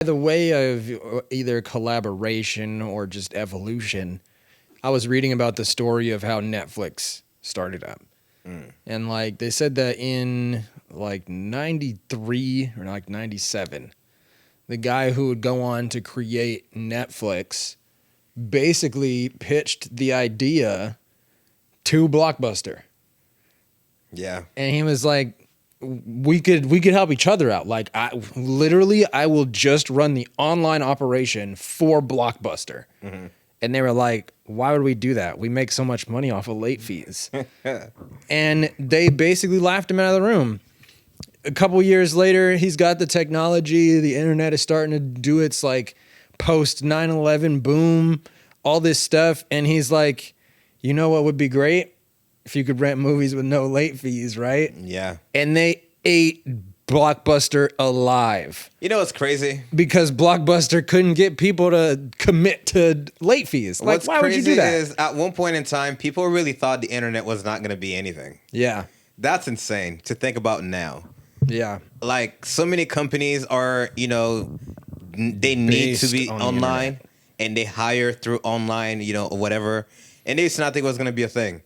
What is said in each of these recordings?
the way of either collaboration or just evolution, I was reading about the story of how Netflix started up. And like they said that in like 93 or like 97, the guy who would go on to create Netflix basically pitched the idea to Blockbuster. Yeah. And he was like, we could help each other out. Like I will just run the online operation for Blockbuster. And they were like, why would we do that? We make so much money off of late fees. And they basically laughed him out of the room. A couple years later, he's got the technology. The internet is starting to do its like post 9/11 boom, all this stuff. And he's like, you know what would be great? If you could rent movies with no late fees, right? Yeah. And they ate Blockbuster alive. You know what's crazy? Because Blockbuster couldn't get people to commit to late fees. Like, What's why would you crazy do that? is at one point in time, people really thought the internet was not going to be anything. Yeah. That's insane to think about now. Yeah. Like so many companies are, they need Based to be on the online internet. and they hire through online, or whatever. And they used to not think it was going to be a thing.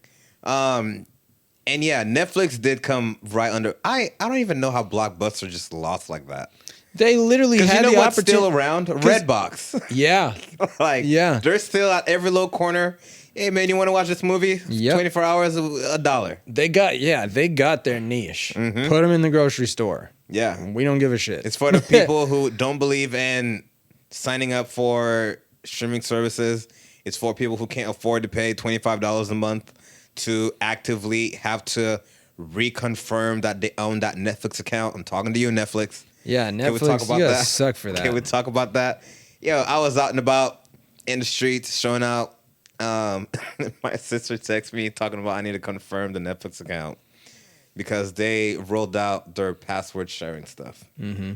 And yeah, Netflix did come right under. I don't even know how Blockbuster just lost like that. They literally Because had you know the what's still opportunity. around? Redbox. Yeah. Like, Yeah. they're still at every little corner. Hey man, you want to watch this movie? Yep. 24 hours, $1. They got their niche. Put them in the grocery store. Yeah. We don't give a shit. It's for the people who don't believe in signing up for streaming services. It's for people who can't afford to pay $25 a month to actively have to reconfirm that they own that Netflix account. I'm talking to you, Netflix. Yeah, Netflix, Can we talk about you gotta that? suck for that. Can we talk about that? Yo, I was out and about in the streets showing out. My sister texted me talking about I need to confirm the Netflix account because they rolled out their password sharing stuff. Mm-hmm.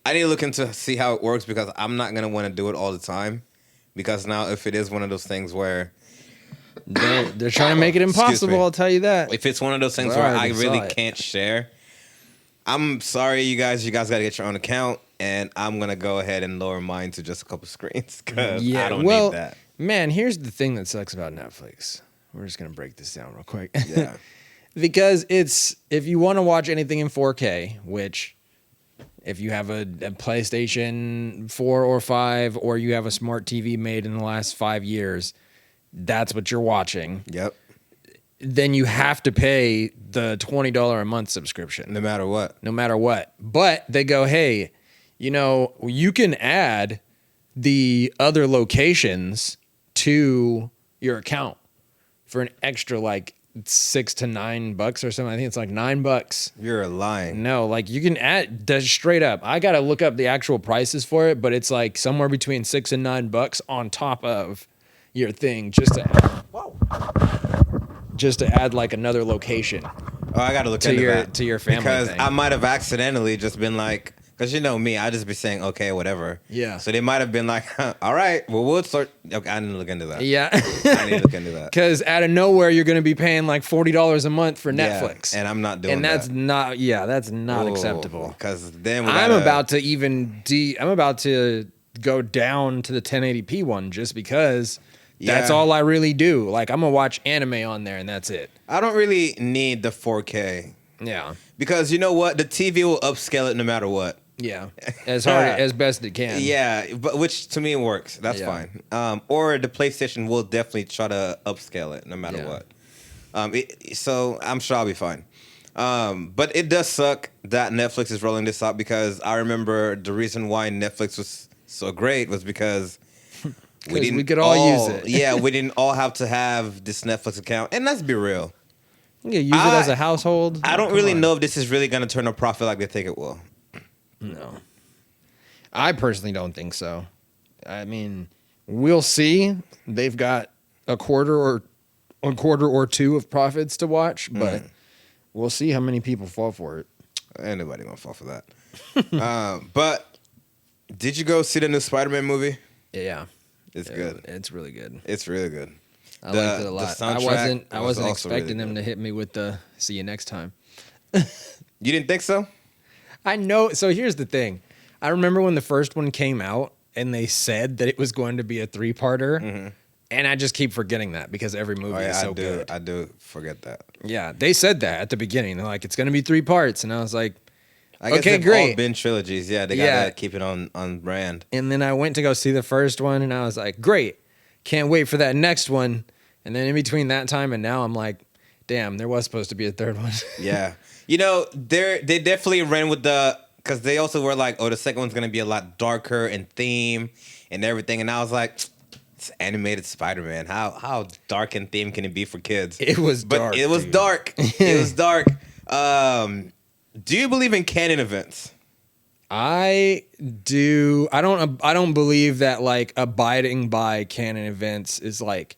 I need to look into see how it works because I'm not gonna want to do it all the time. Because now, if it is one of those things where They're trying to make it impossible, me. I'll tell you that. if it's one of those things Well, where I I already really saw it. can't share, I'm sorry, you guys. You guys got to get your own account, and I'm gonna go ahead and lower mine to just a couple screens because I don't need that. Man, here's the thing that sucks about Netflix. We're just gonna break this down real quick. Yeah. Because it's if you want to watch anything in 4K, which if you have a PlayStation 4 or 5 or you have a smart TV made in the last 5 years, that's what you're watching. Yep. Then you have to pay the $20 a month subscription. No matter what. No matter what. But they go, hey, you can add the other locations to your account for an extra like $6 to $9 or something. I think it's like $9. You're lying. No, like you can add that's straight up. I gotta look up the actual prices for it, but it's like somewhere between $6 and $9 on top of your thing just to add like another location. Oh, I got to look To into your- that to your family because thing. I might have accidentally just been like, because you know me, I just be saying okay, whatever. Yeah. So they might have been like, all right, well we'll start. Okay, I didn't look into that. Yeah. I need to look into that. Because out of nowhere, you're going to be paying like $40 a month for Netflix. Yeah, and I'm not doing and that's that. that's not acceptable. Because then I'm about to go down to the 1080p one just because that's Yeah. all I really do. Like I'm going to watch anime on there and that's it. I don't really need the 4K Yeah. because you know what, the TV will upscale it no matter what. Yeah. As best it can. Yeah, but which to me works. That's Yeah. fine. Or the PlayStation will definitely try to upscale it no matter Yeah. what. So I'm sure I'll be fine. But it does suck that Netflix is rolling this out because I remember the reason why Netflix was so great was because we could all use it. Yeah, we didn't all have to have this Netflix account. And let's be real. You can use it as a household. I don't Come really on. know if this is really going to turn a profit like they think it will. No. I personally don't think so. I mean, we'll see. They've got a quarter or two of profits to watch, but we'll see how many people fall for it. Anybody gonna fall for that? But did you go see the new Spider-Man movie? Yeah. It's good. It's really good. It's really good. I The- liked it a the lot. soundtrack I was wasn't also really expecting them good. to hit me with the see you next time. You didn't think so? I know. So here's the thing. I remember when the first one came out and they said that it was going to be a 3-parter. And I just keep forgetting that because every movie is so good. I do forget that. Yeah, they said that at the beginning. They're like, it's going to be 3 parts. And I was like, I guess okay, they've great. all been trilogies. Yeah, they gotta keep it on brand. And then I went to go see the first one and I was like, great. Can't wait for that next one. And then in between that time and now, I'm like, damn, there was supposed to be a 3rd one. Yeah. You know, they definitely ran with because they also were like, oh, the second one's going to be a lot darker in theme and everything. And I was like, it's animated Spider-Man. How dark in theme can it be for kids? It was dark. But it was dark. It was dark. Do you believe in canon events? I do. I don't believe that like abiding by canon events is like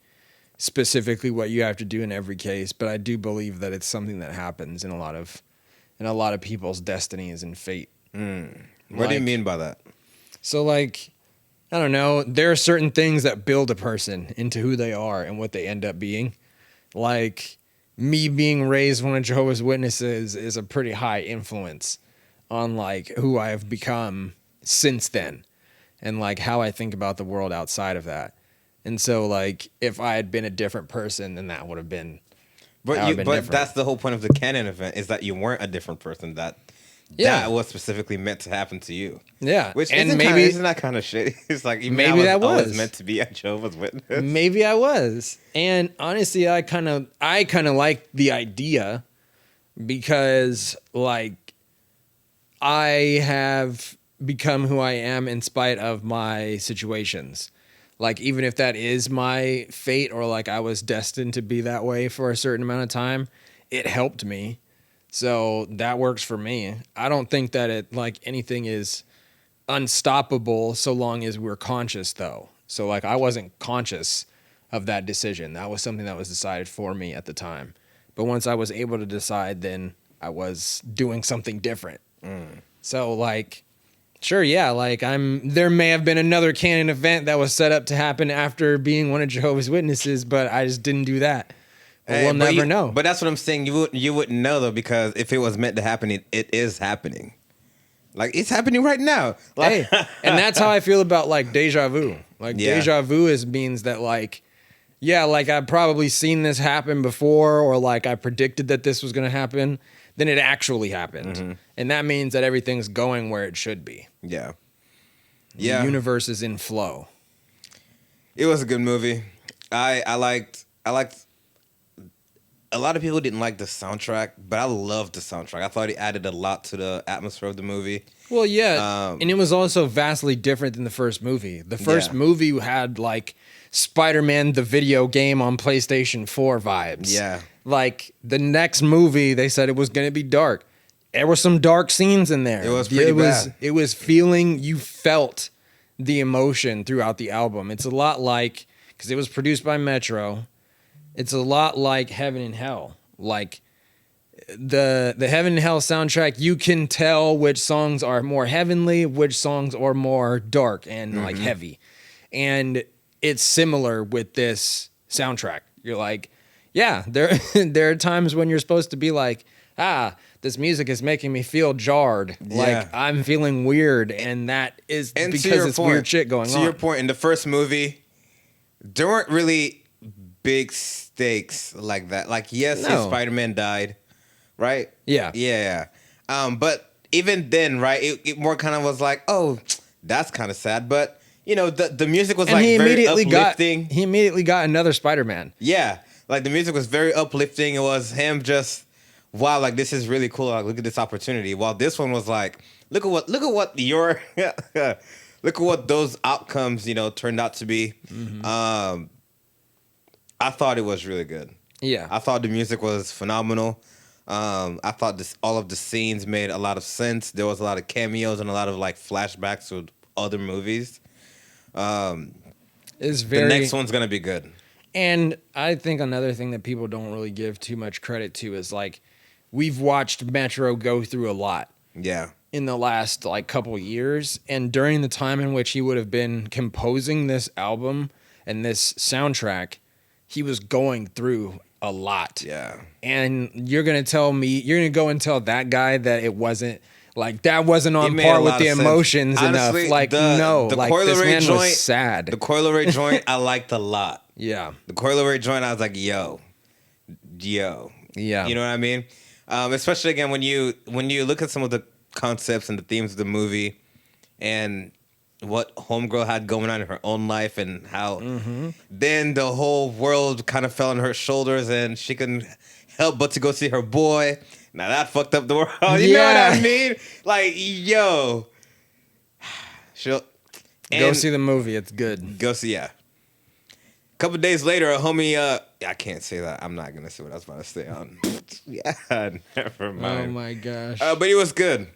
specifically what you have to do in every case, but I do believe that it's something that happens in a lot of people's destinies and fate. What do you mean by that? So like, I don't know, there are certain things that build a person into who they are and what they end up being. Like me being raised one of Jehovah's Witnesses is a pretty high influence on like who I have become since then and like how I think about the world outside of that. And so like if I had been a different person, then that would have been But that's the whole point of the canon event is that you weren't a different person. That was specifically meant to happen to you. Yeah. Which and isn't that kind of shitty? It's like maybe I was meant to be a Jehovah's Witness. Maybe I was. And honestly, I kind of like the idea because like I have become who I am in spite of my situations. Like even if that is my fate or like I was destined to be that way for a certain amount of time, it helped me. So that works for me. I don't think that it like anything is unstoppable so long as we're conscious though. So like I wasn't conscious of that decision. That was something that was decided for me at the time. But once I was able to decide, then I was doing something different. So like, sure, yeah, like there may have been another canon event that was set up to happen after being one of Jehovah's Witnesses, but I just didn't do that. But we'll never know. But that's what I'm saying. You wouldn't know though, because if it was meant to happen, it is happening. Like it's happening right now. Like, hey, and that's how I feel about like deja vu. Like deja vu means that like, yeah, like I've probably seen this happen before, or like I predicted that this was going to happen. Then it actually happened, and that means that everything's going where it should be. Yeah. The universe is in flow. It was a good movie. I liked. A lot of people didn't like the soundtrack, but I loved the soundtrack. I thought it added a lot to the atmosphere of the movie. Well, yeah, and it was also vastly different than the first movie. The first movie had like Spider-Man the video game on PlayStation 4 vibes. Yeah. Like the next movie, they said it was going to be dark. There were some dark scenes in there. It was pretty bad. It was you felt the emotion throughout the album. It's a lot like, because it was produced by Metro, it's a lot like Heaven and Hell. Like the Heaven and Hell soundtrack, you can tell which songs are more heavenly, which songs are more dark and like heavy. And it's similar with this soundtrack. You're like, yeah, there are times when you're supposed to be like, this music is making me feel jarred. Yeah. Like I'm feeling weird, and that is because it's weird shit going on. To your point, in the first movie, there weren't really big stakes like that. Like, yes, his Spider-Man died, right? Yeah. Yeah. But even then, right, it more kind of was like, oh, that's kind of sad. But, you know, the music was like very uplifting. He immediately got another Spider-Man. Yeah. Like the music was very uplifting. It was him just, wow, like this is really cool. Like, look at this opportunity. While this one was like, look at what those outcomes, you know, turned out to be. I thought it was really good. Yeah. I thought the music was phenomenal. I thought all of the scenes made a lot of sense. There was a lot of cameos and a lot of like flashbacks to other movies. The next one's gonna be good. And I think another thing that people don't really give too much credit to is like we've watched Metro go through a lot. Yeah. In the last like couple years, and during the time in which he would have been composing this album and this soundtrack, he was going through a lot. Yeah. And you're going to go and tell that guy that it wasn't Like that wasn't It on made par a with lot the of sense. emotions Honestly, enough. Like the like Coil this Ray man joint, was sad. The Coil Ray joint, I liked a lot. Yeah. The Coil Ray joint, I was like, yo. Yeah. You know what I mean? Especially again when you look at some of the concepts and the themes of the movie, and what Homegirl had going on in her own life, and how then the whole world kind of fell on her shoulders, and she couldn't help but to go see her boy. Now that fucked up the world. You know what I Yeah. mean? Like, yo, she'll Go and see the movie. It's good. go see. Yeah. A couple days later, a homie. I can't say that. I'm not gonna say what I was about to say on. Yeah, never Oh mind. my gosh. But it was good.